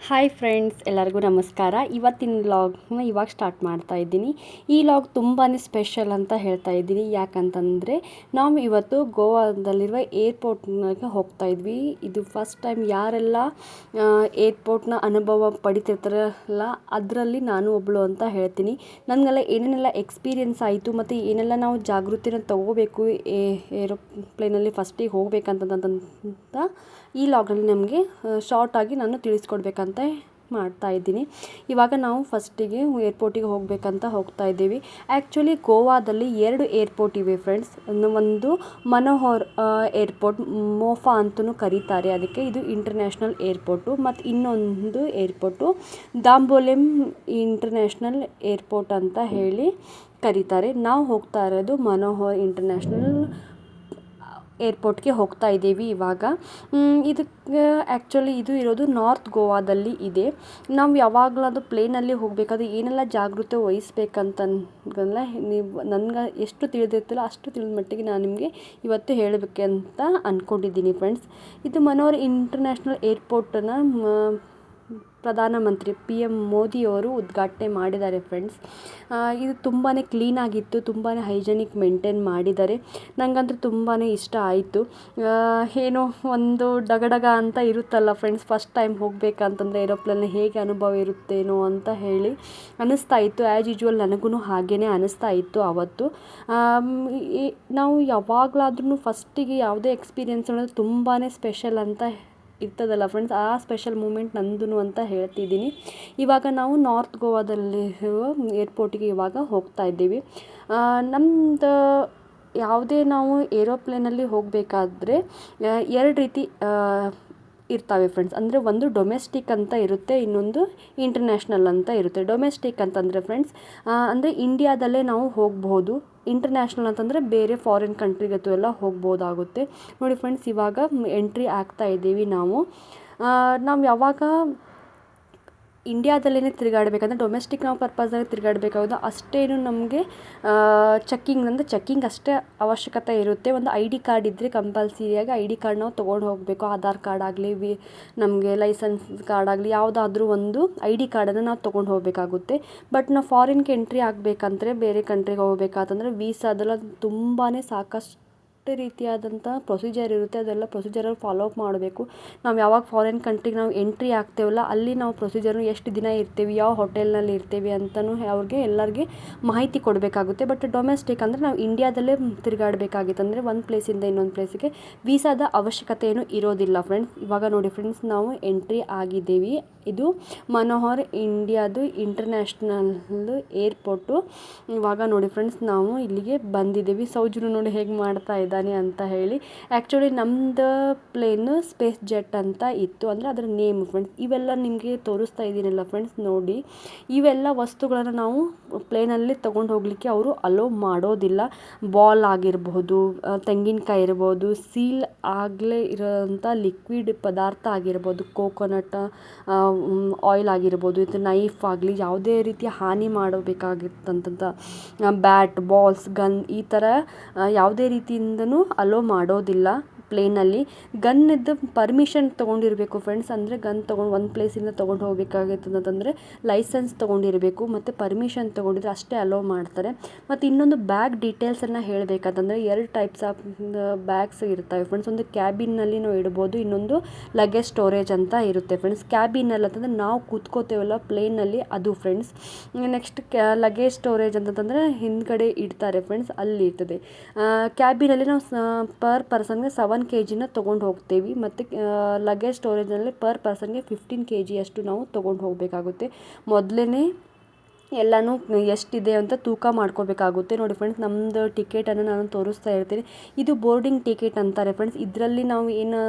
Hi friends, ಎಲ್ಲರಿಗೂ ನಮಸ್ಕಾರ. ಇವತ್ತಿನ ವ್ಲಾಗ್ನ ಇವಾಗ ಸ್ಟಾರ್ಟ್ ಮಾಡ್ತಾ ಇದ್ದೀನಿ. ಈ ವ್ಲಾಗ್ ತುಂಬಾ ಸ್ಪೆಷಲ್ ಅಂತ ಹೇಳ್ತಾ ಇದ್ದೀನಿ. ಯಾಕಂತಂದರೆ ನಾವು ಇವತ್ತು ಗೋವಾದಲ್ಲಿರುವ ಏರ್ಪೋರ್ಟ್ನಾಗೆ ಹೋಗ್ತಾ ಇದ್ವಿ. ಇದು ಫಸ್ಟ್ ಟೈಮ್ ಯಾರೆಲ್ಲ ಏರ್ಪೋರ್ಟ್ನ ಅನುಭವ ಪಡಿತಿರ್ತಾರಲ್ಲ, ಅದರಲ್ಲಿ ನಾನು ಒಬ್ಬಳು ಅಂತ ಹೇಳ್ತೀನಿ. ನನಗೆಲ್ಲ ಏನೇನೆಲ್ಲ ಎಕ್ಸ್ಪೀರಿಯೆನ್ಸ್ ಆಯಿತು ಮತ್ತು ಏನೆಲ್ಲ ನಾವು ಜಾಗೃತಿನ ತಗೋಬೇಕು ಏರೋಪ್ಲೇನಲ್ಲಿ ಫಸ್ಟಿಗೆ ಹೋಗ್ಬೇಕಂತಂತ ಈ ಲಾಗಲ್ಲಿ ನಮಗೆ ಶಾರ್ಟಾಗಿ ನಾನು ತಿಳಿಸ್ಕೊಡ್ಬೇಕಂತ ಮಾಡ್ತಾ ಇದ್ದೀನಿ. ಇವಾಗ ನಾವು ಫಸ್ಟಿಗೆ ಏರ್ಪೋರ್ಟಿಗೆ ಹೋಗ್ಬೇಕಂತ ಹೋಗ್ತಾ ಇದ್ದೀವಿ. ಆ್ಯಕ್ಚುಲಿ ಗೋವಾದಲ್ಲಿ 2 ಏರ್ಪೋರ್ಟ್ ಇವೆ ಫ್ರೆಂಡ್ಸ್. ಒಂದು ಮನೋಹರ್ ಏರ್ಪೋರ್ಟ್, ಮೋಫಾ ಅಂತಲೂ ಕರೀತಾರೆ ಅದಕ್ಕೆ. ಇದು ಇಂಟರ್ನ್ಯಾಷನಲ್ ಏರ್ಪೋರ್ಟು. ಮತ್ತು ಇನ್ನೊಂದು ಏರ್ಪೋರ್ಟು ದಾಂಬೋಲೆಮ್ ಇಂಟರ್ನ್ಯಾಷನಲ್ ಏರ್ಪೋರ್ಟ್ ಅಂತ ಹೇಳಿ ಕರೀತಾರೆ. ನಾವು ಹೋಗ್ತಾ ಇರೋದು ಮನೋಹರ್ ಇಂಟರ್ನ್ಯಾಷನಲ್ ಏರ್ಪೋರ್ಟ್ಗೆ ಹೋಗ್ತಾ ಇದ್ದೀವಿ ಇವಾಗ. ಇದಕ್ಕೆ ಆ್ಯಕ್ಚುಲಿ ಇದು ಇರೋದು ನಾರ್ತ್ ಗೋವಾದಲ್ಲಿ ಇದೆ. ನಾವು ಯಾವಾಗಲಾದರೂ ಪ್ಲೇನಲ್ಲಿ ಹೋಗಬೇಕಾದ್ರೆ ಏನೆಲ್ಲ ಜಾಗೃತಿ ವಹಿಸ್ಬೇಕಂತಂದಲ್ಲ, ನನಗೆ ಎಷ್ಟು ತಿಳಿದಿರ್ತಲ್ಲ ಅಷ್ಟು ತಿಳಿದ ಮಟ್ಟಿಗೆ ನಾನು ನಿಮಗೆ ಇವತ್ತು ಹೇಳಬೇಕಂತ ಅಂದ್ಕೊಂಡಿದ್ದೀನಿ ಫ್ರೆಂಡ್ಸ್. ಇದು ಮನೋಹರ್ ಇಂಟರ್ನ್ಯಾಷನಲ್ ಏರ್ಪೋರ್ಟನ್ನು ಪ್ರಧಾನಮಂತ್ರಿ PM ಮೋದಿಯವರು ಉದ್ಘಾಟನೆ ಮಾಡಿದ್ದಾರೆ ಫ್ರೆಂಡ್ಸ್. ಇದು ತುಂಬಾ ಕ್ಲೀನಾಗಿತ್ತು, ತುಂಬಾ ಹೈಜೆನಿಕ್ ಮೇಂಟೈನ್ ಮಾಡಿದ್ದಾರೆ. ನನಗಂತೂ ತುಂಬಾ ಇಷ್ಟ ಆಯಿತು. ಏನೋ ಒಂದು ಡಗಡಗ ಅಂತ ಇರುತ್ತಲ್ಲ ಫ್ರೆಂಡ್ಸ್, ಫಸ್ಟ್ ಟೈಮ್ ಹೋಗಬೇಕಂತಂದರೆ ಏರೋಪ್ಲೇನ್ ಹೇಗೆ ಅನುಭವ ಇರುತ್ತೇನೋ ಅಂತ ಹೇಳಿ ಅನ್ನಿಸ್ತಾ ಇತ್ತು. ಆ್ಯಸ್ ಯೂಶ್ವಲ್ ನನಗೂ ಹಾಗೇ ಅನ್ನಿಸ್ತಾ ಇತ್ತು ಆವತ್ತು. ನಾವು ಯಾವಾಗಲಾದ್ರೂ ಫಸ್ಟಿಗೆ ಯಾವುದೇ ಎಕ್ಸ್ಪೀರಿಯೆನ್ಸ್ ಅನ್ನೋದು ತುಂಬಾ ಸ್ಪೆಷಲ್ ಅಂತ ಇರ್ತದಲ್ಲ ಫ್ರೆಂಡ್ಸ್, ಆ ಸ್ಪೆಷಲ್ ಮೂಮೆಂಟ್ ನಂದು ಅಂತ ಹೇಳ್ತಿದ್ದೀನಿ. ಇವಾಗ ನಾವು ನಾರ್ತ್ ಗೋವಾದಲ್ಲಿರುವ ಏರ್ಪೋರ್ಟಿಗೆ ಇವಾಗ ಹೋಗ್ತಾ ಇದ್ದೀವಿ. ನಮ್ಮದು ಯಾವುದೇ ನಾವು ಏರೋಪ್ಲೇನಲ್ಲಿ ಹೋಗಬೇಕಾದ್ರೆ 2 ರೀತಿ ಇರ್ತವೆ ಫ್ರೆಂಡ್ಸ್. ಅಂದರೆ ಒಂದು ಡೊಮೆಸ್ಟಿಕ್ ಅಂತ ಇರುತ್ತೆ, ಇನ್ನೊಂದು ಇಂಟರ್ನ್ಯಾಷನಲ್ ಅಂತ ಇರುತ್ತೆ. ಡೊಮೆಸ್ಟಿಕ್ ಅಂತಂದರೆ ಫ್ರೆಂಡ್ಸ್ ಅಂದರೆ ಇಂಡಿಯಾದಲ್ಲೇ ನಾವು ಹೋಗ್ಬೋದು. ಇಂಟರ್ನ್ಯಾಷನಲ್ ಅಂತಂದರೆ ಬೇರೆ ಫಾರಿನ್ ಕಂಟ್ರಿಗತ್ತು ಎಲ್ಲ ಹೋಗ್ಬೋದಾಗುತ್ತೆ. ನೋಡಿ ಫ್ರೆಂಡ್ಸ್, ಇವಾಗ ಎಂಟ್ರಿ ಆಗ್ತಾ ಇದ್ದೀವಿ ನಾವು. ಯಾವಾಗ ಇಂಡಿಯಾದಲ್ಲೇ ತಿರುಗಾಡಬೇಕಂದ್ರೆ ಡೊಮೆಸ್ಟಿಕ್ ನಾವು ಪರ್ಪಸಲ್ಲಿ ತಿರುಗಾಡಬೇಕಾಗೋದು ಅಷ್ಟೇನು ನಮಗೆ ಚೆಕ್ಕಿಂಗ್ ಅಷ್ಟೇ ಅವಶ್ಯಕತೆ ಇರುತ್ತೆ. ಒಂದು ID ಕಾರ್ಡ್ ಇದ್ದರೆ ಕಂಪಲ್ಸರಿಯಾಗಿ ID ಕಾರ್ಡ್ ನಾವು ತೊಗೊಂಡು ಹೋಗಬೇಕು. ಆಧಾರ್ ಕಾರ್ಡ್ ಆಗಲಿ, ನಮಗೆ ಲೈಸೆನ್ಸ್ ಕಾರ್ಡ್ ಆಗಲಿ, ಯಾವುದಾದ್ರೂ ಒಂದು ID ಕಾರ್ಡನ್ನು ನಾವು ತೊಗೊಂಡು ಹೋಗಬೇಕಾಗುತ್ತೆ. ಬಟ್ ನಾವು ಫಾರಿನ್ಗೆ ಎಂಟ್ರಿ ಆಗಬೇಕಂದ್ರೆ, ಬೇರೆ ಕಂಟ್ರಿಗೆ ಹೋಗಬೇಕಾತಂದರೆ ವೀಸಾದೆಲ್ಲ ತುಂಬಾ ಸಾಕಷ್ಟು ರೀತಿಯಾದಂಥ ಪ್ರೊಸೀಜರ್ ಇರುತ್ತೆ. ಅದೆಲ್ಲ ಪ್ರೊಸೀಜರಲ್ಲಿ ಫಾಲೋ ಅಪ್ ಮಾಡಬೇಕು. ನಾವು ಯಾವಾಗ ಫಾರಿನ್ ಕಂಟ್ರಿಗೆ ನಾವು ಎಂಟ್ರಿ ಆಗ್ತೇವಲ್ಲ, ಅಲ್ಲಿ ನಾವು ಪ್ರೊಸೀಜರ್ನು ಎಷ್ಟು ದಿನ ಇರ್ತೀವಿ, ಯಾವ ಹೋಟೆಲ್ನಲ್ಲಿ ಇರ್ತೀವಿ ಅಂತಲೂ ಎಲ್ಲರಿಗೆ ಮಾಹಿತಿ ಕೊಡಬೇಕಾಗುತ್ತೆ. ಬಟ್ ಡೊಮೆಸ್ಟಿಕ್ ಅಂದರೆ ನಾವು ಇಂಡಿಯಾದಲ್ಲೇ ತಿರುಗಾಡಬೇಕಾಗಿತ್ತು ಅಂದರೆ ಒಂದು ಪ್ಲೇಸಿಂದ ಇನ್ನೊಂದು ಪ್ಲೇಸಿಗೆ ವೀಸಾದ ಅವಶ್ಯಕತೆ ಏನೂ ಇರೋದಿಲ್ಲ ಫ್ರೆಂಡ್ಸ್. ಇವಾಗ ನೋಡಿ ಫ್ರೆಂಡ್ಸ್, ನಾವು ಎಂಟ್ರಿ ಆಗಿದ್ದೀವಿ. ಇದು ಮನೋಹರ್ ಇಂಡಿಯಾದು ಇಂಟರ್ನ್ಯಾಷನಲ್ ಏರ್ಪೋರ್ಟು. ಇವಾಗ ನೋಡಿ ಫ್ರೆಂಡ್ಸ್, ನಾವು ಇಲ್ಲಿಗೆ ಬಂದಿದ್ದೀವಿ. ಸೌಜನು ನೋಡಿ ಹೇಗೆ ಮಾಡ್ತಾ ಇದ್ದಾನೆ ಅಂತ ಹೇಳಿ. ಆ್ಯಕ್ಚುಲಿ ನಮ್ಮದು ಪ್ಲೇನು ಸ್ಪೇಸ್ ಜೆಟ್ ಅಂತ ಇತ್ತು, ಅಂದರೆ ಅದರ ನೇಮ್ ಫ್ರೆಂಡ್ಸ್. ಇವೆಲ್ಲ ನಿಮಗೆ ತೋರಿಸ್ತಾ ಇದ್ದೀನಲ್ಲ ಫ್ರೆಂಡ್ಸ್, ನೋಡಿ ಇವೆಲ್ಲ ವಸ್ತುಗಳನ್ನು ನಾವು ಪ್ಲೇನಲ್ಲಿ ತೊಗೊಂಡು ಹೋಗಲಿಕ್ಕೆ ಅವರು ಅಲೋ ಮಾಡೋದಿಲ್ಲ. ಬಾಲ್ ಆಗಿರಬಹುದು, ತೆಂಗಿನಕಾಯಿ ಇರ್ಬೋದು, ಸೀಲ್ ಆಗಲೇ ಇರೋಂಥ ಲಿಕ್ವಿಡ್ ಪದಾರ್ಥ ಆಗಿರ್ಬೋದು, ಕೋಕೋನಟ್ ಆಯಿಲ್ ಆಗಿರ್ಬೋದು, ಇದು ನೈಫ್ ಆಗಲಿ, ಯಾವುದೇ ರೀತಿಯ ಹಾನಿ ಮಾಡಬೇಕಾಗಿತ್ತಂತ ಬ್ಯಾಟ್, ಬಾಲ್ಸ್, ಗನ್ ಈ ಥರ ಯಾವುದೇ ರೀತಿಯಿಂದನೂ ಅಲೋ ಮಾಡೋದಿಲ್ಲ ಪ್ಲೇನಲ್ಲಿ. ಗನ್ನಿದ್ದು ಪರ್ಮಿಷನ್ ತೊಗೊಂಡಿರಬೇಕು ಫ್ರೆಂಡ್ಸ್. ಅಂದರೆ ಗನ್ ತೊಗೊಂಡು ಒಂದು ಪ್ಲೇಸಿಂದ ತೊಗೊಂಡು ಹೋಗಬೇಕಾಗಿತ್ತು ಅಂತಂದರೆ ಲೈಸೆನ್ಸ್ ತೊಗೊಂಡಿರಬೇಕು ಮತ್ತು ಪರ್ಮಿಷನ್ ತೊಗೊಂಡಿದ್ರೆ ಅಷ್ಟೇ ಅಲೋ ಮಾಡ್ತಾರೆ. ಮತ್ತು ಇನ್ನೊಂದು ಬ್ಯಾಗ್ ಡೀಟೇಲ್ಸನ್ನು ಹೇಳಬೇಕಂತಂದರೆ 2 ಟೈಪ್ಸ್ ಆಫ್ ಬ್ಯಾಗ್ಸ್ ಇರ್ತವೆ ಫ್ರೆಂಡ್ಸ್. ಒಂದು ಕ್ಯಾಬಿನಲ್ಲಿ ನಾವು ಇಡ್ಬೋದು, ಇನ್ನೊಂದು ಲಗೇಜ್ ಸ್ಟೋರೇಜ್ ಅಂತ ಇರುತ್ತೆ ಫ್ರೆಂಡ್ಸ್. ಕ್ಯಾಬಿನಲ್ಲಿ ಅಂತಂದರೆ ನಾವು ಕೂತ್ಕೋತೇವಲ್ಲ ಪ್ಲೇನಲ್ಲಿ, ಅದು ಫ್ರೆಂಡ್ಸ್. ನೆಕ್ಸ್ಟ್ ಲಗೇಜ್ ಸ್ಟೋರೇಜ್ ಅಂತಂದರೆ ಹಿಂದ್ಗಡೆ ಇಡ್ತಾರೆ ಫ್ರೆಂಡ್ಸ್, ಅಲ್ಲಿ ಇರ್ತದೆ. ಕ್ಯಾಬಿನಲ್ಲಿ ನಾವು ಪರ್ ಪರ್ಸನ್ಗೆ 7 kg ತೊಗೊಂಡು ಹೋಗ್ತೇವೆ. ಮತ್ತು ಲಗೇಜ್ ಸ್ಟೋರೇಜ್ನಲ್ಲಿ ಪರ್ ಪರ್ಸನ್ಗೆ 15 kg ಅಷ್ಟು ನಾವು ತೊಗೊಂಡು ಹೋಗಬೇಕಾಗುತ್ತೆ. ಮೊದಲೇ ಎಲ್ಲನೂ ಎಷ್ಟಿದೆ ಅಂತ ತೂಕ ಮಾಡ್ಕೋಬೇಕಾಗುತ್ತೆ. ನೋಡಿ ಫ್ರೆಂಡ್ಸ್, ನಮ್ಮದು ಟಿಕೆಟನ್ನು ನಾನು ತೋರಿಸ್ತಾ ಇರ್ತೀನಿ. ಇದು ಬೋರ್ಡಿಂಗ್ ಟಿಕೆಟ್ ಅಂತಾರೆ ಫ್ರೆಂಡ್ಸ್. ಇದರಲ್ಲಿ ನಾವು ಏನು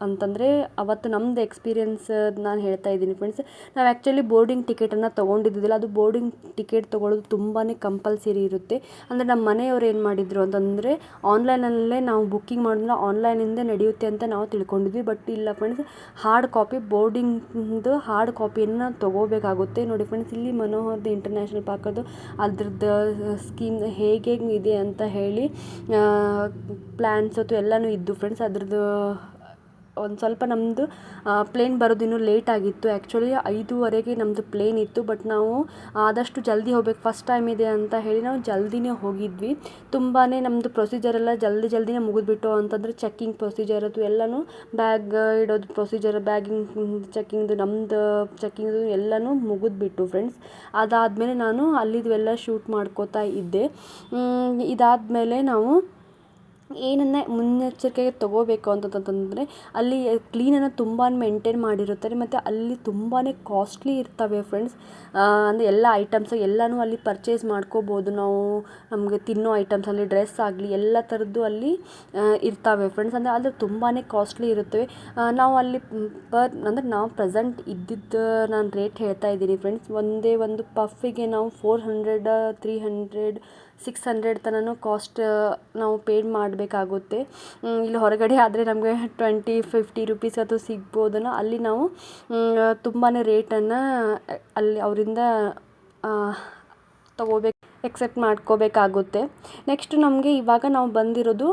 ಅಂತಂದರೆ ಅವತ್ತು ನಮ್ಮದು ಎಕ್ಸ್ಪೀರಿಯೆನ್ಸ್ ನಾನು ಹೇಳ್ತಾ ಇದ್ದೀನಿ ಫ್ರೆಂಡ್ಸ್. ನಾವು ಆ್ಯಕ್ಚುಲಿ ಬೋರ್ಡಿಂಗ್ ಟಿಕೆಟನ್ನು ತೊಗೊಂಡಿದ್ದಿಲ್ಲ. ಅದು ಬೋರ್ಡಿಂಗ್ ಟಿಕೆಟ್ ತೊಗೊಳ್ಳೋದು ತುಂಬಾ ಕಂಪಲ್ಸರಿ ಇರುತ್ತೆ. ಅಂದರೆ ನಮ್ಮ ಮನೆಯವರು ಏನು ಮಾಡಿದರು ಅಂತಂದರೆ ಆನ್ಲೈನಲ್ಲೇ ನಾವು ಬುಕ್ಕಿಂಗ್ ಮಾಡಿದ್ರೆ ಆನ್ಲೈನಿಂದ ನಡೆಯುತ್ತೆ ಅಂತ ನಾವು ತಿಳ್ಕೊಂಡಿದ್ವಿ. ಬಟ್ ಇಲ್ಲ ಫ್ರೆಂಡ್ಸ್, ಹಾರ್ಡ್ ಕಾಪಿ ಬೋರ್ಡಿಂಗ್ದು ಹಾರ್ಡ್ ಕಾಪಿಯನ್ನು ತೊಗೋಬೇಕಾಗುತ್ತೆ. ನೋಡಿ ಫ್ರೆಂಡ್ಸ್, ಇಲ್ಲಿ ಮನೋಹರ್ದು ಇಂಟರ್ನ್ಯಾಷನಲ್ ಪಾರ್ಕದು ಅದ್ರದ್ದು ಸ್ಕೀಮ್ ಹೇಗೆ ಇದೆ ಅಂತ ಹೇಳಿ ಪ್ಲ್ಯಾನ್ಸ್ ಅಥವಾ ಎಲ್ಲನೂ ಇದ್ದು ಫ್ರೆಂಡ್ಸ್. ಅದ್ರದ್ದು ಒಂದು ಸ್ವಲ್ಪ ನಮ್ಮದು ಪ್ಲೇನ್ ಬರೋದು ಇನ್ನೂ ಲೇಟ್ ಆಗಿತ್ತು. ಆ್ಯಕ್ಚುಲಿ 5:15ಗೆ ನಮ್ಮದು ಪ್ಲೇನ್ ಇತ್ತು. ಬಟ್ ನಾವು ಆದಷ್ಟು ಜಲ್ದಿ ಹೋಗ್ಬೇಕು, ಫಸ್ಟ್ ಟೈಮ್ ಇದೆ ಅಂತ ಹೇಳಿ ನಾವು ಜಲ್ದಿನೇ ಹೋಗಿದ್ವಿ. ತುಂಬಾ ನಮ್ಮದು ಪ್ರೊಸೀಜರೆಲ್ಲ ಜಲ್ದಿನೇ ಮುಗಿದ್ಬಿಟ್ಟು. ಅಂತಂದರೆ ಚೆಕ್ಕಿಂಗ್ ಪ್ರೊಸೀಜರ್ ಅದು ಎಲ್ಲನೂ, ಬ್ಯಾಗ್ ಇಡೋದು ಪ್ರೊಸೀಜರ್, ಬ್ಯಾಗಿಂಗ್ ಚೆಕ್ಕಿಂಗ್ದು, ನಮ್ಮದು ಚೆಕ್ಕಿಂಗ್ದು ಎಲ್ಲನೂ ಮುಗಿದ್ಬಿಟ್ಟು ಫ್ರೆಂಡ್ಸ್. ಅದಾದಮೇಲೆ ನಾನು ಅಲ್ಲಿದ್ದೆಲ್ಲ ಶೂಟ್ ಮಾಡ್ಕೋತಾ ಇದ್ದೆ. ಇದಾದಮೇಲೆ ನಾವು ಏನನ್ನ ಮುನ್ನೆಚ್ಚರಿಕೆಗೆ ತೊಗೋಬೇಕು ಅಂತಂತಂದರೆ, ಅಲ್ಲಿ ಕ್ಲೀನನ್ನು ತುಂಬಾ ಮೇಂಟೈನ್ ಮಾಡಿರುತ್ತಾರೆ ಮತ್ತು ಅಲ್ಲಿ ತುಂಬಾ ಕಾಸ್ಟ್ಲಿ ಇರ್ತವೆ ಫ್ರೆಂಡ್ಸ್. ಅಂದರೆ ಎಲ್ಲ ಐಟಮ್ಸ್ ಎಲ್ಲನೂ ಅಲ್ಲಿ ಪರ್ಚೇಸ್ ಮಾಡ್ಕೋಬೋದು ನಾವು. ನಮಗೆ ತಿನ್ನೋ ಐಟಮ್ಸ್ ಅಲ್ಲಿ ಡ್ರೆಸ್ ಆಗಲಿ ಎಲ್ಲ ಥರದ್ದು ಅಲ್ಲಿ ಇರ್ತವೆ ಫ್ರೆಂಡ್ಸ್. ಅಂದರೆ ಅದು ತುಂಬಾ ಕಾಸ್ಟ್ಲಿ ಇರುತ್ತವೆ. ನಾವು ಅಲ್ಲಿ ಅಂದರೆ ನಾವು ಪ್ರೆಸೆಂಟ್ ಇದ್ದಿದ್ದು ನಾನು ರೇಟ್ ಹೇಳ್ತಾ ಇದ್ದೀನಿ ಫ್ರೆಂಡ್ಸ್. ಒಂದೇ ಒಂದು ಪಫಿಗೆ ನಾವು 400, 300, 600 ತನಕ ಕಾಸ್ಟ್ ನಾವು ಪೇಡ್ ಮಾಡಬೇಕಾಗುತ್ತೆ. ಇಲ್ಲಿ ಹೊರಗಡೆ ಆದರೆ ನಮಗೆ 20-50 ರುಪೀಸ್ ಅದು ಸಿಗ್ಬೋದನ್ನು. ಅಲ್ಲಿ ನಾವು ತುಂಬಾ ರೇಟನ್ನು ಅಲ್ಲಿ ಅವರಿಂದ ಎಕ್ಸೆಪ್ಟ್ ಮಾಡ್ಕೋಬೇಕಾಗುತ್ತೆ. ನೆಕ್ಸ್ಟ್ ನಮಗೆ ಇವಾಗ ನಾವು ಬಂದಿರೋದು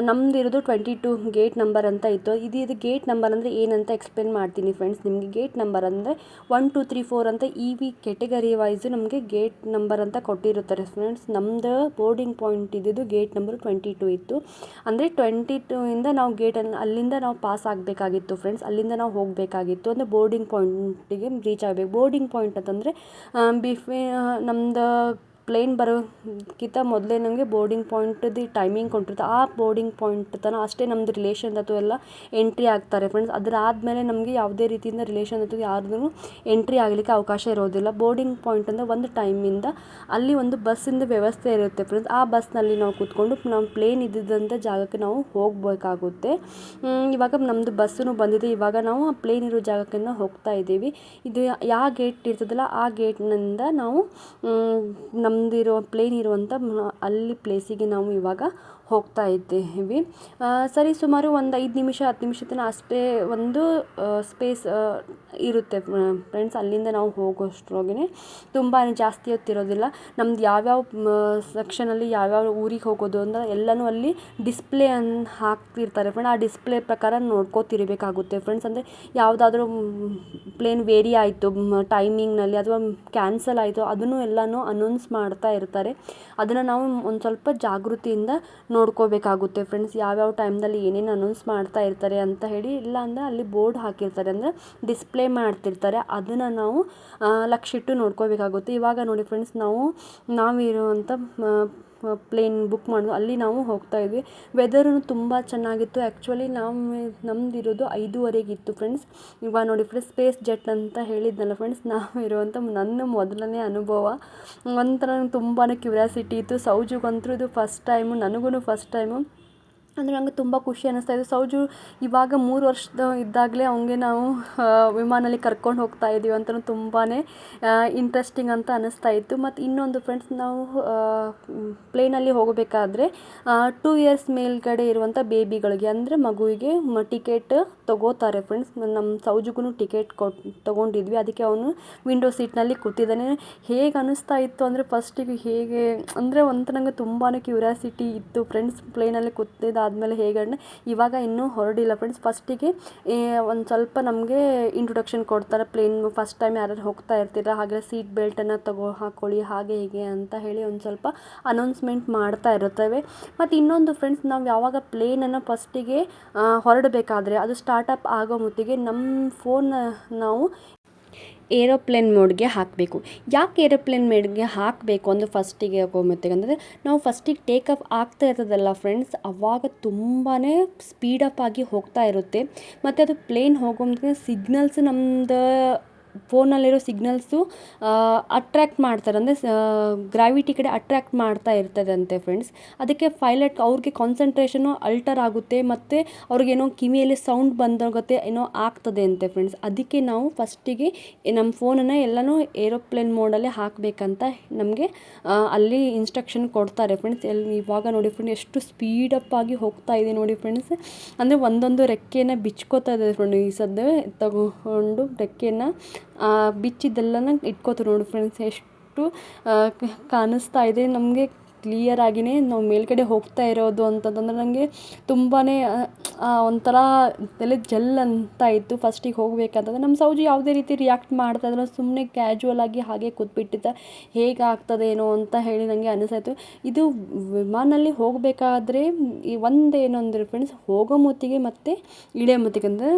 ನಮ್ಮದಿರೋದು 22 ಗೇಟ್ ನಂಬರ್ ಅಂತ ಇತ್ತು. ಇದು ಗೇಟ್ ನಂಬರ್ ಅಂದರೆ ಏನಂತ ಎಕ್ಸ್ಪ್ಲೇನ್ ಮಾಡ್ತೀನಿ ಫ್ರೆಂಡ್ಸ್ ನಿಮಗೆ. ಗೇಟ್ ನಂಬರ್ ಅಂದರೆ 1, 2, 3, 4 ಅಂತ ಕೆಟಗರಿ ವೈಸು ನಮಗೆ ಗೇಟ್ ನಂಬರ್ ಅಂತ ಕೊಟ್ಟಿರುತ್ತಾರೆ ಫ್ರೆಂಡ್ಸ್. ನಮ್ಮದು ಬೋರ್ಡಿಂಗ್ ಪಾಯಿಂಟ್ ಇದ್ದಿದ್ದು ಗೇಟ್ ನಂಬರ್ 22 ಇತ್ತು. ಅಂದರೆ 22ಇಂದ ನಾವು ಗೇಟನ್ನು ಅಲ್ಲಿಂದ ನಾವು ಪಾಸ್ ಆಗಬೇಕಾಗಿತ್ತು ಫ್ರೆಂಡ್ಸ್. ಅಲ್ಲಿಂದ ನಾವು ಹೋಗಬೇಕಾಗಿತ್ತು. ಅಂದರೆ ಬೋರ್ಡಿಂಗ್ ಪಾಯಿಂಟಿಗೆ ರೀಚ್ ಆಗಬೇಕು. ಬೋರ್ಡಿಂಗ್ ಪಾಯಿಂಟ್ ಅಂತಂದರೆ ನಮ್ಮದು ಪ್ಲೇನ್ ಬರೋಕ್ಕಿಂತ ಮೊದಲೇ ನಮಗೆ ಬೋರ್ಡಿಂಗ್ ಪಾಯಿಂಟ್ದು ಟೈಮಿಂಗ್ ಕೊಟ್ಟಿರುತ್ತೆ. ಆ ಬೋರ್ಡಿಂಗ್ ಪಾಯಿಂಟ್ ತನಕ ಅಷ್ಟೇ ನಮ್ಮದು ರಿಲೇಷನ್ ಅಥವಾ ಎಲ್ಲ ಎಂಟ್ರಿ ಆಗ್ತಾರೆ ಫ್ರೆಂಡ್ಸ್. ಅದರಾದಮೇಲೆ ನಮಗೆ ಯಾವುದೇ ರೀತಿಯಿಂದ ರಿಲೇಷನ್ ಅಥವಾ ಯಾರ್ದು ಎಂಟ್ರಿ ಆಗಲಿಕ್ಕೆ ಅವಕಾಶ ಇರೋದಿಲ್ಲ. ಬೋರ್ಡಿಂಗ್ ಪಾಯಿಂಟ್ ಅಂದರೆ ಒಂದು ಟೈಮಿಂದ ಅಲ್ಲಿ ಒಂದು ಬಸ್ಸಿಂದ ವ್ಯವಸ್ಥೆ ಇರುತ್ತೆ ಫ್ರೆಂಡ್ಸ್. ಆ ಬಸ್ನಲ್ಲಿ ನಾವು ಕೂತ್ಕೊಂಡು ನಾವು ಪ್ಲೇನ್ ಇದ್ದಿದ್ದಂಥ ಜಾಗಕ್ಕೆ ನಾವು ಹೋಗಬೇಕಾಗುತ್ತೆ. ಇವಾಗ ನಮ್ಮದು ಬಸ್ಸು ಬಂದಿದೆ. ಇವಾಗ ನಾವು ಆ ಪ್ಲೇನ್ ಇರೋ ಜಾಗಕ್ಕೆ ಹೋಗ್ತಾ ಇದ್ದೀವಿ. ಇದು ಯಾವ ಗೇಟ್ ಇರ್ತದಲ್ಲ ಆ ಗೇಟ್ನಿಂದ ನಾವು ನಮ್ಮದಿರೋ ಪ್ಲೇನ್ ಇರುವಂಥ ಅಲ್ಲಿ ಪ್ಲೇಸಿಗೆ ನಾವು ಇವಾಗ ಹೋಗ್ತಾ ಇದ್ದೀವಿ. ಸರಿ ಸುಮಾರು ಒಂದು 5 ನಿಮಿಷ 10 ನಿಮಿಷ ತನಕ ಅಷ್ಟೇ ಒಂದು ಸ್ಪೇಸ್ ಇರುತ್ತೆ ಫ್ರೆಂಡ್ಸ್. ಅಲ್ಲಿಂದ ನಾವು ಹೋಗೋಷ್ಟ್ರೊಳಗೆ ತುಂಬಾ ಜಾಸ್ತಿ ಹೊತ್ತಿರೋದಿಲ್ಲ. ನಮ್ದು ಯಾವ್ಯಾವ ಸೆಕ್ಷನಲ್ಲಿ ಯಾವ್ಯಾವ ಊರಿಗೆ ಹೋಗೋದು ಅಂತ ಎಲ್ಲನೂ ಅಲ್ಲಿ ಡಿಸ್ಪ್ಲೇ ಹಾಕ್ತಿರ್ತಾರೆ ಫ್ರೆಂಡ್. ಆ ಡಿಸ್ಪ್ಲೇ ಪ್ರಕಾರ ನೋಡ್ಕೋತಿರಬೇಕಾಗುತ್ತೆ ಫ್ರೆಂಡ್ಸ್. ಅಂದರೆ ಯಾವುದಾದ್ರೂ ಪ್ಲೇನ್ ವೇರಿ ಆಯಿತು ಟೈಮಿಂಗ್ನಲ್ಲಿ ಅಥವಾ ಕ್ಯಾನ್ಸಲ್ ಆಯಿತು ಅದನ್ನು ಎಲ್ಲನೂ ಅನೌನ್ಸ್ ಮಾಡ್ತಾ ಇರ್ತಾರೆ. ಅದನ್ನು ನಾವು ಒಂದು ಸ್ವಲ್ಪ ಜಾಗೃತಿಯಿಂದ ನೋಡ್ಕೋಬೇಕಾಗುತ್ತೆ ಫ್ರೆಂಡ್ಸ್. ಯಾವ್ಯಾವ ಟೈಮ್ದಲ್ಲಿ ಏನೇನು ಅನೌನ್ಸ್ ಮಾಡ್ತಾ ಇರ್ತಾರೆ ಅಂತ ಹೇಳಿ. ಇಲ್ಲ ಅಂದರೆ ಅಲ್ಲಿ ಬೋರ್ಡ್ ಹಾಕಿರ್ತಾರೆ, ಅಂದರೆ ಡಿಸ್ಪ್ಲೇ ಮಾಡ್ತಿರ್ತಾರೆ. ಅದನ್ನು ನಾವು ಲಕ್ಷಿಟ್ಟು ನೋಡ್ಕೋಬೇಕಾಗುತ್ತೆ. ಇವಾಗ ನೋಡಿ ಫ್ರೆಂಡ್ಸ್, ನಾವಿರುವಂಥ ಪ್ಲೇನ್ ಬುಕ್ ಮಾಡೋದು ಅಲ್ಲಿ ನಾವು ಹೋಗ್ತಾ ಇದ್ವಿ. ವೆದರು ತುಂಬ ಚೆನ್ನಾಗಿತ್ತು. ಆ್ಯಕ್ಚುಲಿ ನಮ್ಮದಿರೋದು 5:15 ಫ್ರೆಂಡ್ಸ್. ಇವಾಗ ನೋಡಿ ಫ್ರೆಂಡ್ಸ್, ಸ್ಪೇಸ್ ಜೆಟ್ ಅಂತ ಹೇಳಿದ್ನಲ್ಲ ಫ್ರೆಂಡ್ಸ್, ಇರುವಂಥ ನನ್ನ ಮೊದಲನೇ ಅನುಭವ. ಒಂಥರ ತುಂಬಾ ಕ್ಯೂರಿಯಾಸಿಟಿ ಇತ್ತು. ಸೌಜುಗಂತೂ ಇದು ಫಸ್ಟ್ ಟೈಮು, ನನಗೂ ಫಸ್ಟ್ ಟೈಮು. ಅಂದರೆ ನನಗೆ ತುಂಬ ಖುಷಿ ಅನ್ನಿಸ್ತಾಯಿತ್ತು. ಸೌಜು ಇವಾಗ 3 ವರ್ಷದ ಇದ್ದಾಗಲೇ ಅವನಿಗೆ ನಾವು ವಿಮಾನಲ್ಲಿ ಕರ್ಕೊಂಡು ಹೋಗ್ತಾ ಇದ್ದೀವಿ ಅಂತ ತುಂಬಾ ಇಂಟ್ರೆಸ್ಟಿಂಗ್ ಅಂತ ಅನ್ನಿಸ್ತಾಯಿತ್ತು. ಮತ್ತು ಇನ್ನೊಂದು ಫ್ರೆಂಡ್ಸ್, ನಾವು ಪ್ಲೇನಲ್ಲಿ ಹೋಗಬೇಕಾದ್ರೆ 2 ಇಯರ್ಸ್ ಮೇಲ್ಗಡೆ ಇರುವಂಥ ಬೇಬಿಗಳಿಗೆ ಅಂದರೆ ಮಗುವಿಗೆ ಟಿಕೆಟ್ ತೊಗೋತಾರೆ ಫ್ರೆಂಡ್ಸ್. ನಮ್ಮ ಸೌಜುಗೂ ಟಿಕೆಟ್ ತೊಗೊಂಡಿದ್ವಿ. ಅದಕ್ಕೆ ಅವನು ವಿಂಡೋ ಸೀಟ್ನಲ್ಲಿ ಕೂತಿದ್ದಾನೆ. ಹೇಗೆ ಅನ್ನಿಸ್ತಾ ಇತ್ತು ಅಂದರೆ ಫಸ್ಟಿಗೆ ಹೇಗೆ ಅಂದರೆ ಒಂಥರ ನನಗೆ ತುಂಬಾ ಕ್ಯೂರಿಯಾಸಿಟಿ ಇತ್ತು ಫ್ರೆಂಡ್ಸ್. ಪ್ಲೇನಲ್ಲಿ ಕೂತಿದ್ದಾದಮೇಲೆ ಹೇಗೆ ಇವಾಗ ಇನ್ನೂ ಹೊರಡಿಲ್ಲ ಫ್ರೆಂಡ್ಸ್. ಫಸ್ಟಿಗೆ ಒಂದು ಸ್ವಲ್ಪ ನಮಗೆ ಇಂಟ್ರೊಡಕ್ಷನ್ ಕೊಡ್ತಾರೆ. ಪ್ಲೇನ್ ಫಸ್ಟ್ ಟೈಮ್ ಯಾರ್ಯಾರು ಹೋಗ್ತಾ ಇರ್ತೀರ ಹಾಗೆ ಸೀಟ್ ಬೆಲ್ಟನ್ನು ಹಾಕ್ಕೊಳ್ಳಿ ಹಾಗೆ ಹೀಗೆ ಅಂತ ಹೇಳಿ ಒಂದು ಸ್ವಲ್ಪ ಅನೌನ್ಸ್ಮೆಂಟ್ ಮಾಡ್ತಾ ಇರುತ್ತವೆ. ಮತ್ತು ಇನ್ನೊಂದು ಫ್ರೆಂಡ್ಸ್, ನಾವು ಯಾವಾಗ ಪ್ಲೇನನ್ನು ಫಸ್ಟಿಗೆ ಹೊರಡಬೇಕಾದ್ರೆ ಅದು ಸ್ಟಾರ್ಟಪ್ ಆಗೋ ಹೊತ್ತಿಗೆ ನಮ್ಮ ಫೋನ್ ನಾವು ಏರೋಪ್ಲೇನ್ ಮೋಡ್ಗೆ ಹಾಕಬೇಕು. ಯಾಕೆ ಏರೋಪ್ಲೇನ್ ಮೋಡ್ಗೆ ಹಾಕಬೇಕು ಅಂದರೆ ಫಸ್ಟಿಗೆ ಹೋಗೋಮತ್ತಿಗೆ ಅಂದರೆ ನಾವು ಫಸ್ಟಿಗೆ ಟೇಕ್ ಆಫ್ ಆಗ್ತಾ ಇರ್ತದಲ್ಲ ಫ್ರೆಂಡ್ಸ್, ಆವಾಗ ತುಂಬಾ ಸ್ಪೀಡಪ್ ಆಗಿ ಹೋಗ್ತಾ ಇರುತ್ತೆ. ಮತ್ತು ಅದು ಪ್ಲೇನ್ ಹೋಗೋಮತ್ತಿಗೆ ಸಿಗ್ನಲ್ಸ್ ನಮ್ಮದು ಫೋನಲ್ಲಿರೋ ಸಿಗ್ನಲ್ಸು ಅಟ್ರ್ಯಾಕ್ಟ್ ಮಾಡ್ತಾರೆ. ಅಂದರೆ ಗ್ರಾವಿಟಿ ಕಡೆ ಅಟ್ರ್ಯಾಕ್ಟ್ ಮಾಡ್ತಾ ಇರ್ತದಂತೆ ಫ್ರೆಂಡ್ಸ್. ಅದಕ್ಕೆ ಪೈಲಟ್ ಅವ್ರಿಗೆ ಕಾನ್ಸಂಟ್ರೇಷನು ಅಲ್ಟರ್ ಆಗುತ್ತೆ ಮತ್ತು ಅವ್ರಿಗೇನೋ ಕಿವಿಯಲ್ಲಿ ಸೌಂಡ್ ಬಂದೋಗುತ್ತೆ, ಏನೋ ಆಗ್ತದೆ ಅಂತೆ ಫ್ರೆಂಡ್ಸ್. ಅದಕ್ಕೆ ನಾವು ಫಸ್ಟಿಗೆ ನಮ್ಮ ಫೋನನ್ನು ಎಲ್ಲನೂ ಏರೋಪ್ಲೇನ್ ಮೋಡಲ್ಲೇ ಹಾಕಬೇಕಂತ ನಮಗೆ ಅಲ್ಲಿ ಇನ್ಸ್ಟ್ರಕ್ಷನ್ ಕೊಡ್ತಾರೆ ಫ್ರೆಂಡ್ಸ್. ಇವಾಗ ನೋಡಿ ಫ್ರೆಂಡ್, ಎಷ್ಟು ಸ್ಪೀಡಪ್ ಆಗಿ ಹೋಗ್ತಾ ಇದೆ ನೋಡಿ ಫ್ರೆಂಡ್ಸ್. ಅಂದರೆ ಒಂದೊಂದು ರೆಕ್ಕೆಯನ್ನು ಬಿಚ್ಕೋತಾ ಇದೆ ಫ್ರೆಂಡ್. ಈ ಸದ್ಯ ತಗೊಂಡು ರೆಕ್ಕೆಯನ್ನು ಬಿಚ್ಚಿದ್ದೆಲ್ಲನ ಇಟ್ಕೋತಾರೆ ನೋಡಿ ಫ್ರೆಂಡ್ಸ್. ಎಷ್ಟು ಕಾಣಿಸ್ತಾ ಇದೆ ನಮಗೆ. ಕ್ಲಿಯರಾಗಿಯೇ ನಾವು ಮೇಲ್ಗಡೆ ಹೋಗ್ತಾ ಇರೋದು ಅಂತಂದ್ರೆ ನನಗೆ ತುಂಬಾ ಒಂಥರ ತಲೆ ಜಲ್ ಅಂತ ಇತ್ತು ಫಸ್ಟಿಗೆ ಹೋಗಬೇಕಂತಂದ್ರೆ. ನಮ್ಮ ಸೌಜು ಯಾವುದೇ ರೀತಿ ರಿಯಾಕ್ಟ್ ಮಾಡ್ತಾಯಿದ್ರು, ಸುಮ್ಮನೆ ಕ್ಯಾಜುವಲ್ ಆಗಿ ಹಾಗೆ ಕೂತ್ಬಿಟ್ಟಿದ್ದ. ಹೇಗೆ ಆಗ್ತದೇನೋ ಅಂತ ಹೇಳಿ ನನಗೆ ಅನಿಸಾಯಿತು. ಇದು ವಿಮಾನಲ್ಲಿ ಹೋಗಬೇಕಾದ್ರೆ ಈ ಒಂದೇನು ಅಂದರೆ ಫ್ರೆಂಡ್ಸ್, ಹೋಗೋ ಮೊತ್ತಿಗೆ ಮತ್ತು ಇಳಿಯೋ ಮೊತ್ತಿಗೆ ಅಂದರೆ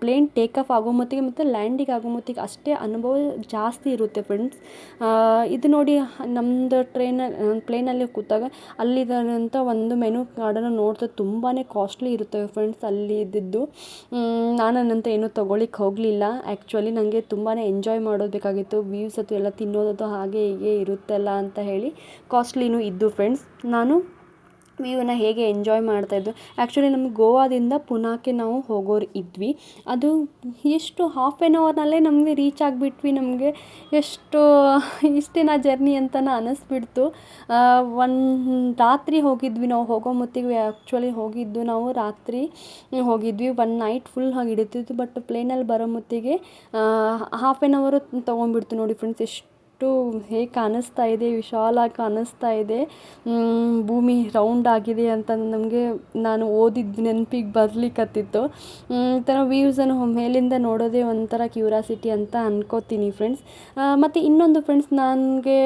ಪ್ಲೇನ್ ಟೇಕ್ ಆಫ್ ಆಗೋ ಮೊತ್ತಿಗೆ ಮತ್ತು ಲ್ಯಾಂಡಿಂಗ್ ಆಗೋ ಮೊತ್ತಿಗೆ ಅಷ್ಟೇ ಅನುಭವ ಜಾಸ್ತಿ ಇರುತ್ತೆ ಫ್ರೆಂಡ್ಸ್. ಇದು ನೋಡಿ, ನಮ್ಮದು ಪ್ಲೇನಲ್ಲಿ ಕೂತಾಗ ಅಲ್ಲಿದ್ದಂಥ ಒಂದು ಮೆನು ಕಾರ್ಡನ್ನು ನೋಡ್ತಾ ತುಂಬಾ ಕಾಸ್ಟ್ಲಿ ಇರುತ್ತೆ ಫ್ರೆಂಡ್ಸ್ ಅಲ್ಲಿ ಇದ್ದಿದ್ದು. ನಾನಂತ ಏನೂ ತೊಗೊಳಿಕ್ಕೆ ಹೋಗಲಿಲ್ಲ. ಆ್ಯಕ್ಚುಲಿ ನನಗೆ ತುಂಬಾ ಎಂಜಾಯ್ ಮಾಡೋದು ಬೇಕಾಗಿತ್ತು. ವ್ಯೂಸ್ ಅಥವಾ ಎಲ್ಲ ತಿನ್ನೋದು ಹಾಗೆ ಹೀಗೆ ಇರುತ್ತಲ್ಲ ಅಂತ ಹೇಳಿ ಕಾಸ್ಟ್ಲಿನೂ ಇದ್ದು ಫ್ರೆಂಡ್ಸ್. ನಾನು ವ್ಯೂನ ಹೇಗೆ ಎಂಜಾಯ್ ಮಾಡ್ತಾಯಿದ್ದು. ಆ್ಯಕ್ಚುಲಿ ನಮಗೆ ಗೋವಾದಿಂದ ಪುನಾಕ್ಕೆ ನಾವು ಹೋಗೋರು ಇದ್ವಿ. ಅದು ಎಷ್ಟು ಹಾಫ್ ಆ್ಯನ್ ಅವರ್ನಲ್ಲೇ ನಮಗೆ ರೀಚ್ ಆಗಿಬಿಟ್ವಿ. ನಮಗೆ ಎಷ್ಟು ಇಷ್ಟೇನಾ ಜರ್ನಿ ಅಂತಲೂ ಅನ್ನಿಸ್ಬಿಡ್ತು. ರಾತ್ರಿ ಹೋಗಿದ್ವಿ ನಾವು. ಹೋಗೋ ಮೊತ್ತಿಗೆ ಆ್ಯಕ್ಚುಲಿ ಹೋಗಿದ್ದು ನಾವು ರಾತ್ರಿ ಹೋಗಿದ್ವಿ. ಒನ್ ನೈಟ್ ಫುಲ್ ಹಾಗೆ ಹಿಡಿತಿತ್ತು. ಬಟ್ ಪ್ಲೇನಲ್ಲಿ ಬರೋ ಮೊತ್ತಿಗೆ ಹಾಫ್ ಆ್ಯನ್ ಅವರು ತೊಗೊಂಡ್ಬಿಡ್ತು ನೋಡಿ ಫ್ರೆಂಡ್ಸ್. ಎಷ್ಟು ಹೇಗೆ ಕಾಣಿಸ್ತಾ ಇದೆ, ವಿಶಾಲಾಗಿ ಕಾಣಿಸ್ತಾ ಇದೆ, ಭೂಮಿ ರೌಂಡ್ ಆಗಿದೆ ಅಂತ ನಮಗೆ ನಾನು ಓದಿದ್ದು ನೆನಪಿಗೆ ಬರ್ಲಿಕ್ಕತ್ತಿತ್ತು. ಈ ಥರ ವ್ಯೂಸನ್ನು ಮೇಲಿಂದ ನೋಡೋದೇ ಒಂಥರ ಕ್ಯೂರಾಸಿಟಿ ಅಂತ ಅನ್ಕೋತೀನಿ ಫ್ರೆಂಡ್ಸ್. ಮತ್ತು ಇನ್ನೊಂದು ಫ್ರೆಂಡ್ಸ್, ನನಗೆ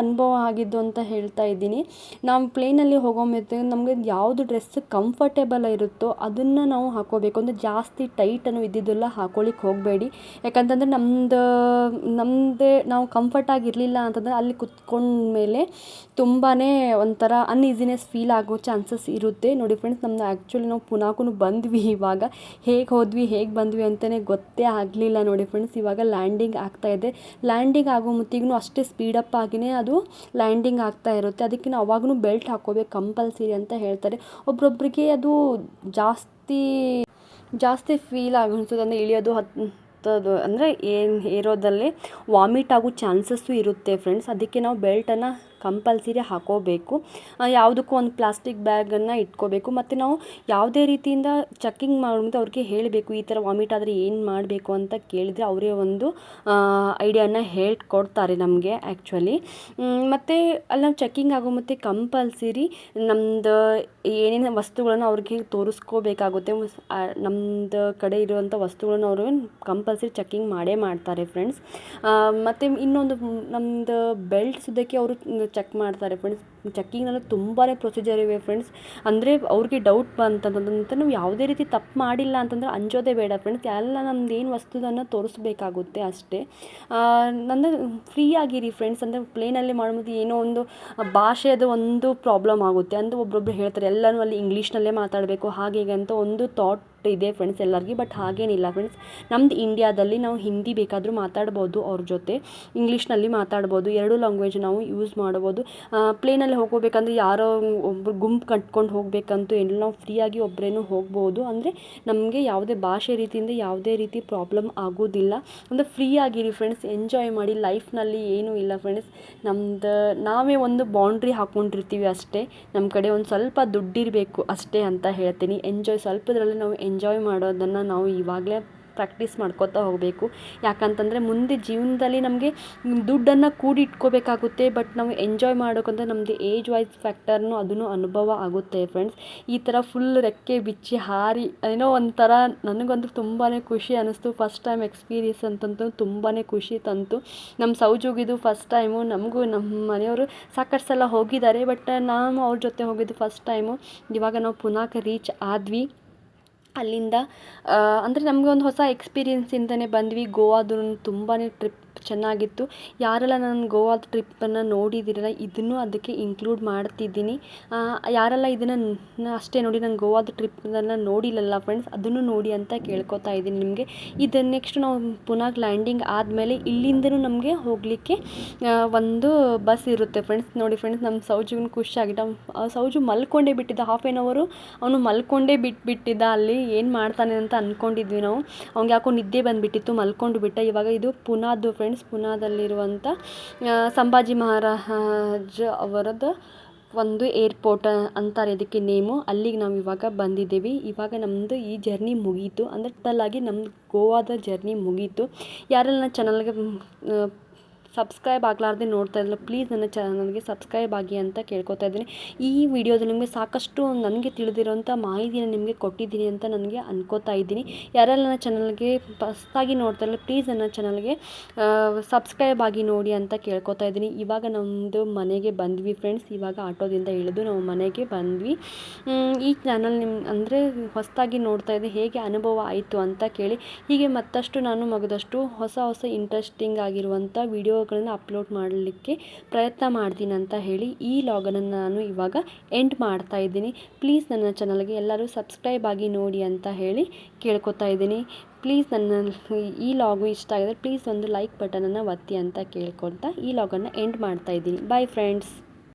ಅನುಭವ ಆಗಿದ್ದು ಅಂತ ಹೇಳ್ತಾ ಇದ್ದೀನಿ. ನಾವು ಪ್ಲೇನಲ್ಲಿ ಹೋಗೋ ಮತ್ತೆ ನಮಗೆ ಯಾವುದು ಡ್ರೆಸ್ ಕಂಫರ್ಟೇಬಲ್ ಇರುತ್ತೋ ಅದನ್ನು ನಾವು ಹಾಕೋಬೇಕು. ಅಂದರೆ ಜಾಸ್ತಿ ಟೈಟನ್ನು ಇದ್ದಿದ್ದೆಲ್ಲ ಹಾಕೊಳ್ಳಿಕ್ಕೆ ಹೋಗಬೇಡಿ. ಯಾಕಂತಂದರೆ ನಮ್ಮದೇ ನಾವು ಕಂಫರ್ಟಾಗಿರಲಿಲ್ಲ ಅಂತಂದರೆ ಅಲ್ಲಿ ಕುತ್ಕೊಂಡ್ಮೇಲೆ ತುಂಬಾ ಒಂಥರ ಅನ್ಈಸಿನೆಸ್ ಫೀಲ್ ಆಗೋ ಚಾನ್ಸಸ್ ಇರುತ್ತೆ ನೋಡಿ ಫ್ರೆಂಡ್ಸ್. ನಮ್ಮದು ಆ್ಯಕ್ಚುಲಿ ನಾವು ಪುನಾಕೂ ಬಂದ್ವಿ. ಇವಾಗ ಹೇಗೆ ಹೋದ್ವಿ ಹೇಗೆ ಬಂದ್ವಿ ಅಂತಲೇ ಗೊತ್ತೇ ಆಗಲಿಲ್ಲ ನೋಡಿ ಫ್ರೆಂಡ್ಸ್. ಇವಾಗ ಲ್ಯಾಂಡಿಂಗ್ ಆಗ್ತಾಯಿದೆ. ಲ್ಯಾಂಡಿಂಗ್ ಆಗೋ ಮೊತ್ತಿಗೂ ಅಷ್ಟೇ ಸ್ಪೀಡಪ್ ಆಗಿಯೇ ಅದು ಲ್ಯಾಂಡಿಂಗ್ ಆಗ್ತಾ ಇರುತ್ತೆ. ಅದಕ್ಕೆ ನಾವು ಅವಾಗೂ ಬೆಲ್ಟ್ ಹಾಕ್ಕೋಬೇಕು ಕಂಪಲ್ಸರಿ ಅಂತ ಹೇಳ್ತಾರೆ. ಒಬ್ರೊಬ್ರಿಗೆ ಅದು ಜಾಸ್ತಿ ಫೀಲ್ ಆಗಿರ್ತದೆ. ಅಂದರೆ ಇಳಿಯೋದು ಹತ್ತೋದು ಅಂದರೆ ಏರೋದಲ್ಲೇ ವಾಮಿಟ್ ಆಗೋ ಚಾನ್ಸಸ್ಸು ಇರುತ್ತೆ ಫ್ರೆಂಡ್ಸ್. ಅದಕ್ಕೆ ನಾವು ಬೆಲ್ಟನ್ನು ಕಂಪಲ್ಸರಿ ಹಾಕೋಬೇಕು. ಯಾವುದಕ್ಕೂ ಒಂದು ಪ್ಲಾಸ್ಟಿಕ್ ಬ್ಯಾಗನ್ನು ಇಟ್ಕೋಬೇಕು. ಮತ್ತು ನಾವು ಯಾವುದೇ ರೀತಿಯಿಂದ ಚೆಕ್ಕಿಂಗ್ ಮಾಡೋದು ಅವ್ರಿಗೆ ಹೇಳಬೇಕು. ಈ ಥರ ವಾಮಿಟ್ ಆದರೆ ಏನು ಮಾಡಬೇಕು ಅಂತ ಕೇಳಿದರೆ ಅವರೇ ಒಂದು ಐಡಿಯಾನ ಹೇಳ್ಕೊಡ್ತಾರೆ ನಮಗೆ ಆ್ಯಕ್ಚುಲಿ. ಮತ್ತು ಅಲ್ಲಿ ನಾವು ಚೆಕ್ಕಿಂಗ್ ಆಗೋ ಮತ್ತು ಕಂಪಲ್ಸರಿ ನಮ್ಮದು ಏನೇನು ವಸ್ತುಗಳನ್ನು ಅವ್ರಿಗೆ ತೋರಿಸ್ಕೋಬೇಕಾಗುತ್ತೆ. ನಮ್ಮದು ಕಡೆ ಇರುವಂಥ ವಸ್ತುಗಳನ್ನು ಅವರು ಕಂಪಲ್ಸರಿ ಚೆಕ್ಕಿಂಗ್ ಮಾಡೇ ಮಾಡ್ತಾರೆ ಫ್ರೆಂಡ್ಸ್. ಮತ್ತು ಇನ್ನೊಂದು ನಮ್ಮದು ಬೆಲ್ಟ್ ಸುದ್ದಕ್ಕೆ ಅವರು ಚೆಕ್ ಮಾಡ್ತಾರೆ ಫ್ರೆಂಡ್ಸ್. ಚೆಕ್ಕಿಂಗ್ನಲ್ಲಿ ತುಂಬಾ ಪ್ರೊಸೀಜರ್ ಇವೆ ಫ್ರೆಂಡ್ಸ್. ಅಂದರೆ ಅವ್ರಿಗೆ ಡೌಟ್ ಬಂತಂತ ನಾವು ಯಾವುದೇ ರೀತಿ ತಪ್ಪು ಮಾಡಿಲ್ಲ ಅಂತಂದರೆ ಅಂಜೋದೇ ಬೇಡ ಫ್ರೆಂಡ್ಸ್. ಎಲ್ಲ ನಮ್ದು ಏನು ವಸ್ತುವನ್ನು ತೋರಿಸ್ಬೇಕಾಗುತ್ತೆ ಅಷ್ಟೇ. ಅಂದರೆ ಫ್ರೀ ಆಗಿರಿ ಫ್ರೆಂಡ್ಸ್. ಅಂದರೆ ಪ್ಲೇನಲ್ಲಿ ಮಾಡೋದು ಏನೋ ಒಂದು ಭಾಷೆದು ಒಂದು ಪ್ರಾಬ್ಲಮ್ ಆಗುತ್ತೆ. ಅಂದರೆ ಒಬ್ಬೊಬ್ರು ಹೇಳ್ತಾರೆ ಎಲ್ಲನೂ ಅಲ್ಲಿ ಇಂಗ್ಲೀಷ್ನಲ್ಲೇ ಮಾತಾಡಬೇಕು ಹಾಗೆ ಹೀಗೆ ಅಂತ ಒಂದು ಥಾಟ್ ಇದೆ ಫ್ರೆಂಡ್ಸ್ ಎಲ್ಲರಿಗೆ. ಬಟ್ ಹಾಗೇನಿಲ್ಲ ಫ್ರೆಂಡ್ಸ್. ನಮ್ಮದು ಇಂಡಿಯಾದಲ್ಲಿ ನಾವು ಹಿಂದಿ ಬೇಕಾದರೂ ಮಾತಾಡ್ಬೋದು ಅವ್ರ ಜೊತೆ, ಇಂಗ್ಲೀಷ್ನಲ್ಲಿ ಮಾತಾಡ್ಬೋದು. ಎರಡೂ ಲ್ಯಾಂಗ್ವೇಜ್ ನಾವು ಯೂಸ್ ಮಾಡ್ಬೋದು. ಪ್ಲೇನಲ್ಲಿ ಹೋಗಬೇಕಂದ್ರೆ ಯಾರೋ ಒಬ್ಬರು ಗುಂಪು ಕಟ್ಕೊಂಡು ಹೋಗಬೇಕಂತೂ ಏನಿಲ್ಲ. ನಾವು ಫ್ರೀಯಾಗಿ ಒಬ್ಬರೇನು ಹೋಗ್ಬೋದು. ಅಂದರೆ ನಮಗೆ ಯಾವುದೇ ಭಾಷೆ ರೀತಿಯಿಂದ ಯಾವುದೇ ರೀತಿ ಪ್ರಾಬ್ಲಮ್ ಆಗೋದಿಲ್ಲ. ಅಂದರೆ ಫ್ರೀ ಆಗಿರಿ ಫ್ರೆಂಡ್ಸ್. ಎಂಜಾಯ್ ಮಾಡಿ. ಲೈಫ್ನಲ್ಲಿ ಏನೂ ಇಲ್ಲ ಫ್ರೆಂಡ್ಸ್. ನಾವೇ ಒಂದು ಬೌಂಡ್ರಿ ಹಾಕ್ಕೊಂಡಿರ್ತೀವಿ ಅಷ್ಟೇ. ನಮ್ಮ ಕಡೆ ಒಂದು ಸ್ವಲ್ಪ ದುಡ್ಡಿರಬೇಕು ಅಷ್ಟೇ ಅಂತ ಹೇಳ್ತೀನಿ. ಸ್ವಲ್ಪದ್ರಲ್ಲಿ ನಾವು ಎಂಜಾಯ್ ಮಾಡೋದನ್ನು ನಾವು ಇವಾಗಲೇ ಪ್ರಾಕ್ಟೀಸ್ ಮಾಡ್ಕೋತಾ ಹೋಗಬೇಕು. ಯಾಕಂತಂದರೆ ಮುಂದೆ ಜೀವನದಲ್ಲಿ ನಮಗೆ ದುಡ್ಡನ್ನು ಕೂಡಿಟ್ಕೋಬೇಕಾಗುತ್ತೆ. ಬಟ್ ನಾವು ಎಂಜಾಯ್ ಮಾಡೋಕ್ಕಂತ ನಮ್ಮದು ಏಜ್ ವೈಸ್ ಫ್ಯಾಕ್ಟರ್ನು ಅದನ್ನು ಅನುಭವ ಆಗುತ್ತೆ ಫ್ರೆಂಡ್ಸ್. ಈ ಥರ ಫುಲ್ ರೆಕ್ಕೆ ಬಿಚ್ಚಿ ಹಾರಿ ಏನೋ ಒಂಥರ ನನಗಂತೂ ತುಂಬಾ ಖುಷಿ ಅನ್ನಿಸ್ತು. ಫಸ್ಟ್ ಟೈಮ್ ಎಕ್ಸ್ಪೀರಿಯನ್ಸ್ ಅಂತಂತೂ ತುಂಬಾ ಖುಷಿ ತಂತು. ನಮ್ಮ ಸೌಜುಗಿದು ಫಸ್ಟ್ ಟೈಮು. ನಮಗೂ ನಮ್ಮ ಮನೆಯವರು ಸಾಕಷ್ಟು ಸಲ ಹೋಗಿದ್ದಾರೆ. ಬಟ್ ನಾನು ಅವ್ರ ಜೊತೆ ಹೋಗಿದ್ದು ಫಸ್ಟ್ ಟೈಮು. ಇವಾಗ ನಾವು ಪುನಾಕ್ಕೆ ರೀಚ್ ಆದ್ವಿ. ಅಲ್ಲಿಂದ ಅಂದರೆ ನಮಗೆ ಒಂದು ಹೊಸ ಎಕ್ಸ್ಪೀರಿಯೆನ್ಸಿಂದನೇ ಬಂದ್ವಿ. ಗೋವಾದು ತುಂಬಾ ಟ್ರಿಪ್ ಚೆನ್ನಾಗಿತ್ತು. ಯಾರೆಲ್ಲ ನಾನು ಗೋವಾದ ಟ್ರಿಪ್ಪನ್ನು ನೋಡಿದ್ದೀರಲ್ಲ ಇದನ್ನು ಅದಕ್ಕೆ ಇನ್ಕ್ಲೂಡ್ ಮಾಡ್ತಿದ್ದೀನಿ. ಯಾರೆಲ್ಲ ಇದನ್ನು ಅಷ್ಟೇ ನೋಡಿ ನಾನು ಗೋವಾದ ಟ್ರಿಪ್ಪನ್ನು ನೋಡಿಲ್ಲಲ್ಲ ಫ್ರೆಂಡ್ಸ್, ಅದನ್ನು ನೋಡಿ ಅಂತ ಕೇಳ್ಕೊತಾ ಇದ್ದೀನಿ ನಿಮಗೆ. ಇದು ನೆಕ್ಸ್ಟ್ ನಾವು ಪುನಃ ಲ್ಯಾಂಡಿಂಗ್ ಆದಮೇಲೆ ಇಲ್ಲಿಂದನೂ ನಮಗೆ ಹೋಗಲಿಕ್ಕೆ ಒಂದು ಬಸ್ ಇರುತ್ತೆ ಫ್ರೆಂಡ್ಸ್. ನೋಡಿ ಫ್ರೆಂಡ್ಸ್, ನಮ್ಮ ಸೌಜುಗೂ ಖುಷಿಯಾಗಿದ್ದ. ಸೌಜು ಮಲ್ಕೊಂಡೇ ಬಿಟ್ಟಿದ್ದ. ಹಾಫ್ ಆ್ಯನ್ ಅವರು ಅವನು ಮಲ್ಕೊಂಡೇ ಬಿಟ್ಟಿದ್ದ. ಅಲ್ಲಿ ಏನು ಮಾಡ್ತಾನೆ ಅಂತ ಅಂದ್ಕೊಂಡಿದ್ವಿ ನಾವು. ಅವ್ನಿಗೆ ಯಾಕೋ ನಿದ್ದೆ ಬಂದುಬಿಟ್ಟಿತ್ತು, ಮಲ್ಕೊಂಡು ಬಿಟ್ಟ. ಇವಾಗ ಇದು ಪುನಾದು ಫ್ರೆಂಡ್ಸ್. ಪುನಾದಲ್ಲಿರುವಂಥ ಸಂಭಾಜಿ ಮಹಾರಾಜ್ ಅವರದ್ದು ಒಂದು ಏರ್ಪೋರ್ಟ್ ಅಂತಾರೆ ಇದಕ್ಕೆ ನೇಮು. ಅಲ್ಲಿಗೆ ನಾವು ಇವಾಗ ಬಂದಿದ್ದೀವಿ. ಇವಾಗ ನಮ್ಮದು ಈ ಜರ್ನಿ ಮುಗೀತು. ಅಂದರೆ ಟೋಟಲಾಗಿ ನಮ್ಮದು ಗೋವಾದ ಜರ್ನಿ ಮುಗೀತು. ಯಾರೆಲ್ಲ ನನ್ನ ಚಾನಲ್ಗೆ ಸಬ್ಸ್ಕ್ರೈಬ್ ಆಗಲಾರ್ದೆ ನೋಡ್ತಾ ಇದ್ದಿಲ್ಲ ಪ್ಲೀಸ್ ನನ್ನ ಚಾನಲ್ಗೆ ಸಬ್ಸ್ಕ್ರೈಬ್ ಆಗಿ ಅಂತ ಕೇಳ್ಕೊತಾ ಇದ್ದೀನಿ. ಈ ವಿಡಿಯೋದಲ್ಲಿ ನಿಮಗೆ ಸಾಕಷ್ಟು ನನಗೆ ತಿಳಿದಿರೋಂಥ ಮಾಹಿತಿನ ನಿಮಗೆ ಕೊಟ್ಟಿದ್ದೀನಿ ಅಂತ ನನಗೆ ಅನ್ಕೋತಾ ಇದ್ದೀನಿ. ಯಾರೆಲ್ಲ ನನ್ನ ಚಾನಲ್ಗೆ ಹೊಸದಾಗಿ ನೋಡ್ತಾ ಇಲ್ಲ ಪ್ಲೀಸ್ ನನ್ನ ಚಾನಲ್ಗೆ ಸಬ್ಸ್ಕ್ರೈಬ್ ಆಗಿ ನೋಡಿ ಅಂತ ಕೇಳ್ಕೊತಾ ಇದ್ದೀನಿ. ಇವಾಗ ನಮ್ಮದು ಮನೆಗೆ ಬಂದ್ವಿ ಫ್ರೆಂಡ್ಸ್. ಇವಾಗ ಆಟೋದಿಂದ ಇಳಿದು ನಾವು ಮನೆಗೆ ಬಂದ್ವಿ. ಈ ಚಾನಲ್ ಅಂದರೆ ಹೊಸದಾಗಿ ನೋಡ್ತಾ ಇದ್ದೆ ಹೇಗೆ ಅನುಭವ ಆಯಿತು ಅಂತ ಕೇಳಿ. ಹೀಗೆ ಮತ್ತಷ್ಟು ನಾನು ಮಗದಷ್ಟು ಹೊಸ ಇಂಟ್ರೆಸ್ಟಿಂಗ್ ಆಗಿರುವಂಥ ವಿಡಿಯೋಗಳನ್ನು ಅಪ್ಲೋಡ್ ಮಾಡಲಿಕ್ಕೆ ಪ್ರಯತ್ನ ಮಾಡ್ತೀನಿ ಅಂತ ಹೇಳಿ ಈ ಲಾಗನ್ನು ನಾನು ಇವಾಗ ಎಂಡ್ ಮಾಡ್ತಾ ಇದ್ದೀನಿ. ಪ್ಲೀಸ್ ನನ್ನ ಚಾನಲ್ಗೆ ಎಲ್ಲರೂ ಸಬ್ಸ್ಕ್ರೈಬ್ ಆಗಿ ನೋಡಿ ಅಂತ ಹೇಳಿ ಕೇಳ್ಕೊತಾ ಇದ್ದೀನಿ. ಪ್ಲೀಸ್ ನನ್ನ ಈ ಲಾಗು ಇಷ್ಟ ಆಗಿದ್ರೆ ಪ್ಲೀಸ್ ಒಂದು ಲೈಕ್ ಬಟನನ್ನು ಒತ್ತಿ ಅಂತ ಕೇಳ್ಕೊಳ್ತಾ ಈ ಲಾಗನ್ನು ಎಂಡ್ ಮಾಡ್ತಾ ಇದ್ದೀನಿ. Bye friends.